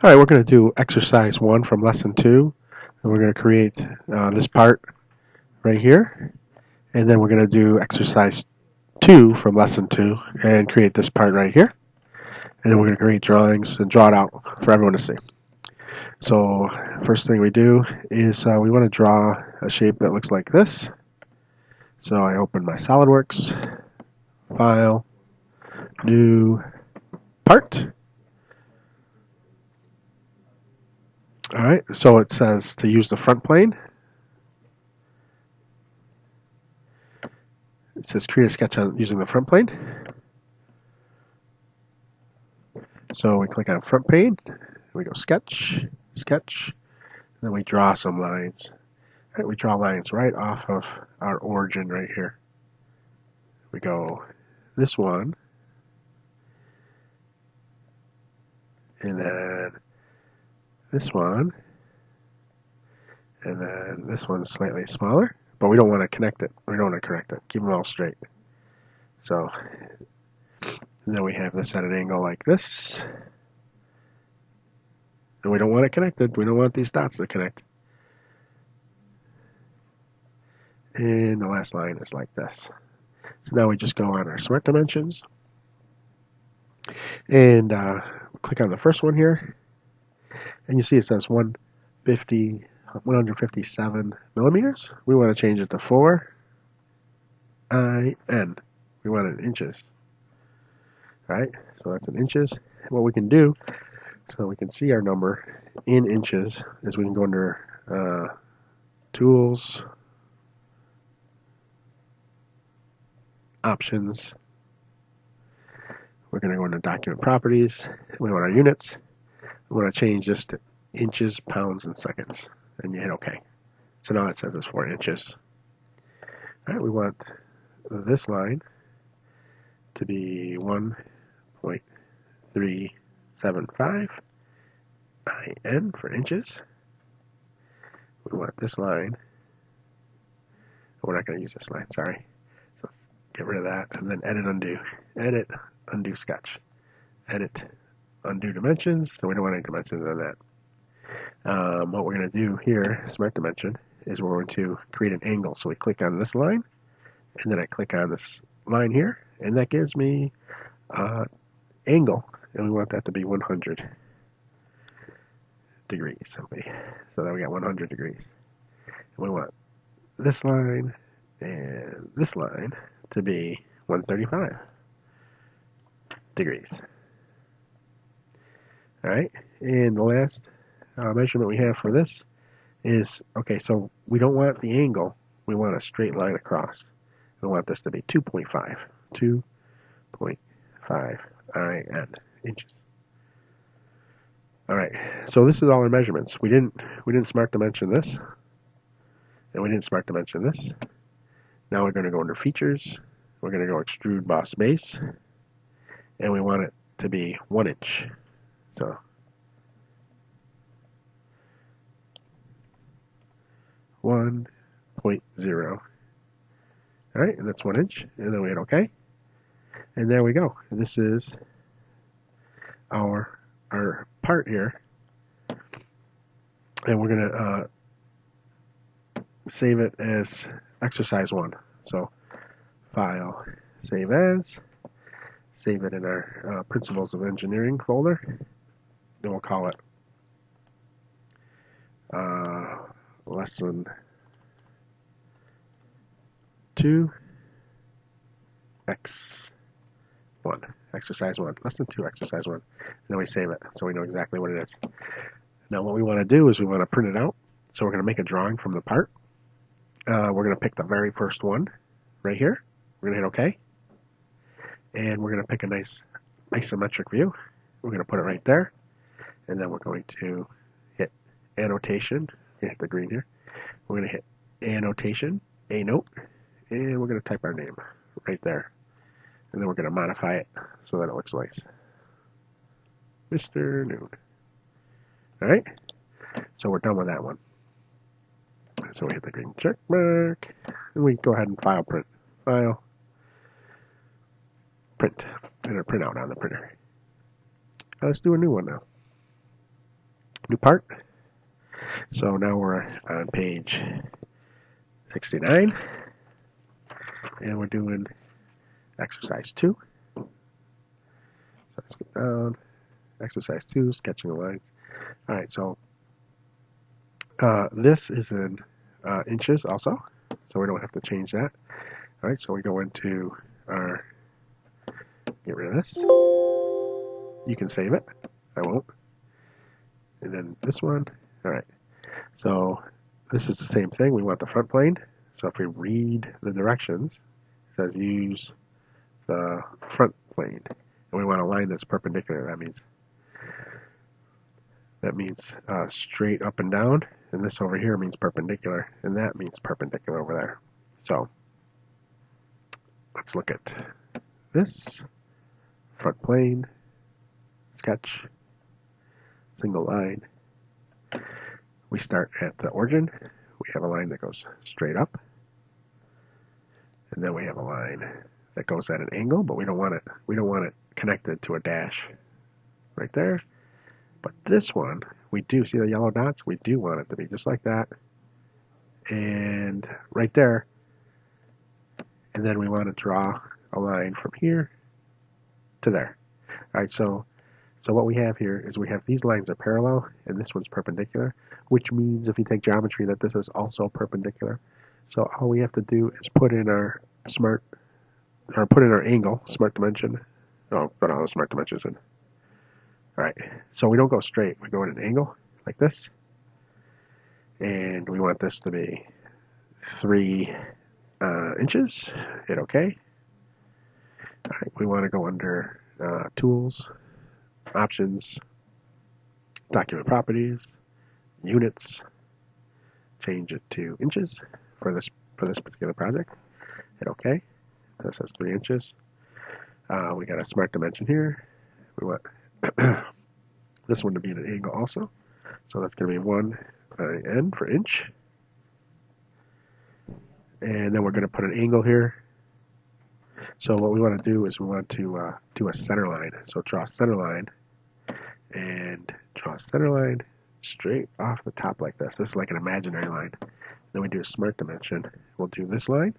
All right, we're going to do exercise 1 from lesson 2, and we're going to create this part right here, and then we're going to do exercise 2 from lesson 2 and create this part right here, and then we're going to create drawings and draw it out for everyone to see. So first thing we do is we want to draw a shape that looks like this. So I open my SolidWorks, File, New, Part. All right, so it says to use the front plane. It says create a sketch using the front plane. So we click on front plane, we go sketch, sketch, and then we draw some lines. All right, we draw lines right off of our origin right here. We go this one, and then this one, and then this one's slightly smaller, but we don't want to connect it. We don't want to correct it. Keep them all straight. So, and then we have this at an angle like this. And we don't want it connected. We don't want these dots to connect. And the last line is like this. So now we just go on our smart dimensions. And click on the first one here. And you see it says 157 millimeters. We want to change it to 4 IN. We want it in inches. All right, so that's in inches. What we can do, so we can see our number in inches, is we can go under Tools, Options. We're going to go into Document Properties. We want our units. We want to change this to inches, pounds, and seconds. And you hit OK. So now it says it's 4 inches. All right, we want this line to be 1.375 IN for inches. We want this line. We're not going to use this line, sorry. So let's get rid of that and then edit, undo. Edit, undo sketch. Edit, undo dimensions. So we don't want any dimensions on that. What we're going to do here, smart dimension, is we're going to create an angle. So we click on this line, and then I click on this line here, and that gives me angle, and we want that to be 100 degrees. So then we got 100 degrees. And we want this line and this line to be 135 degrees. All right, and the last measurement we have for this is, okay, so we don't want the angle, we want a straight line across. We want this to be 2.5 IN inches. All right, so this is all our measurements. We didn't smart dimension this, and we didn't smart dimension this. Now we're going to go under Features. We're going to go Extrude Boss Base, and we want it to be 1 inch. So 1.0. All right, and that's 1 inch, and then we hit OK, and there we go. This is our part here, and we're gonna save it as exercise 1. So File, Save As, save it in our Principles of Engineering folder, and we'll call it Lesson 2 X1, Exercise 1, Lesson 2, Exercise 1. And then we save it so we know exactly what it is. Now what we want to do is we want to print it out. So we're going to make a drawing from the part. We're going to pick the very first one right here. We're going to hit OK. And we're going to pick a nice isometric view. We're going to put it right there. And then we're going to hit Annotation. Hit the green here. We're going to hit Annotation, A note, and we're going to type our name right there. And then we're going to modify it so that it looks nice. Mr. Noon. All right, so we're done with that one. So we hit the green check mark, and we go ahead and file print. File, print, and a printout on the printer. Let's do a new one now. new part. So now we're on page 69, and we're doing exercise 2. So let's get down. Exercise 2, sketching the lines. All right, so this is in inches also, so we don't have to change that. All right, so we go into our, get rid of this. You can save it. I won't. And then this one. All right, so this is the same thing. We want the front plane. So if we read the directions, it says use the front plane. And we want a line that's perpendicular. That means straight up and down. And this over here means perpendicular. And that means perpendicular over there. So let's look at this. Front plane, sketch, single line. We start at the origin. We have a line that goes straight up. And then we have a line that goes at an angle, but we don't want it connected to a dash right there. But this one, we do see the yellow dots. We do want it to be just like that, and right there. And then we want to draw a line from here to there. All right, so what we have here is we have these lines are parallel, and this one's perpendicular, which means if you take geometry that this is also perpendicular. So all we have to do is put in our angle, smart dimension. Oh, put all the smart dimensions in. All right, so we don't go straight. We go at an angle like this, and we want this to be 3 inches. Hit OK. All right, we want to go under Tools, Options, Document Properties, Units. Change it to inches for this particular project. Hit OK. This has 3 inches. We got a smart dimension here. We want this one to be at an angle also. So that's going to be 1 n for inch. And then we're going to put an angle here. So what we want to do is we want to do a center line. So draw a center line and draw a center line straight off the top like this. This is like an imaginary line. Then we do a smart dimension. We'll do this line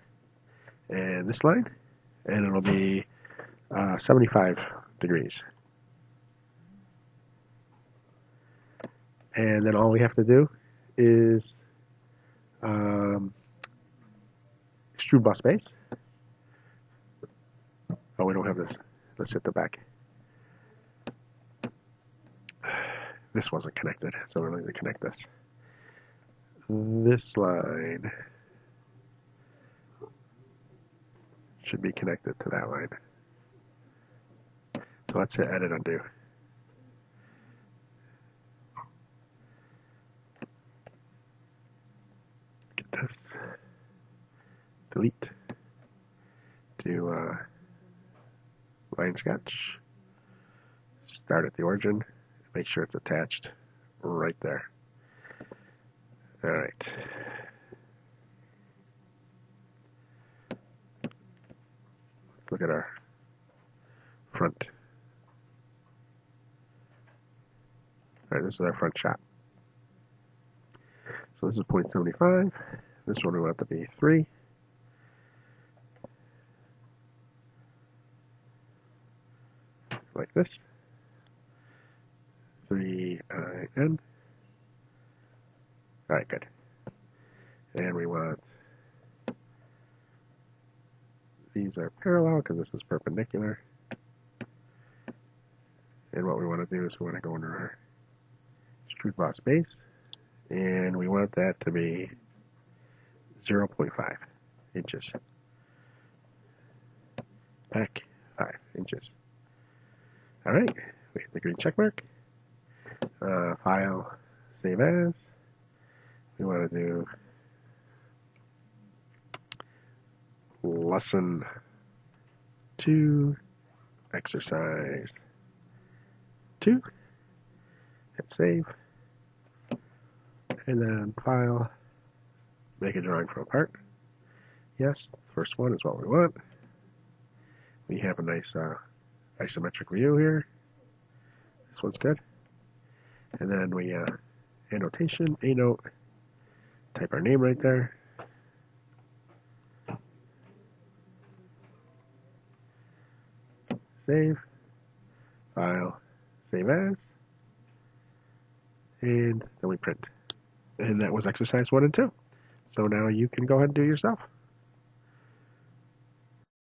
and this line, and it'll be 75 degrees. And then all we have to do is extrude boss base. Oh, we don't have this. Let's hit the back. This wasn't connected, so we're going to connect this. This line should be connected to that line. So let's hit Edit Undo. Get this. Delete. Do line sketch. Start at the origin. Make sure it's attached right there. All right. Let's look at our front. All right, this is our front shot. So this is 0.75. This one we want it to be 3. Like this. 3IN. Alright, good. And we want these are parallel because this is perpendicular. And what we want to do is we want to go under our extrude boss base, and we want that to be 0.5 inches. Back 5 inches. Alright, we hit the green check mark. File, save as. We want to do lesson 2, exercise 2. Hit save. And then file, make a drawing from a part. Yes, the first one is what we want. We have a nice isometric view here. This one's good. And then we annotation, a note, type our name right there. Save, file, save as, and then we print. And that was exercise 1 and 2. So now you can go ahead and do it yourself.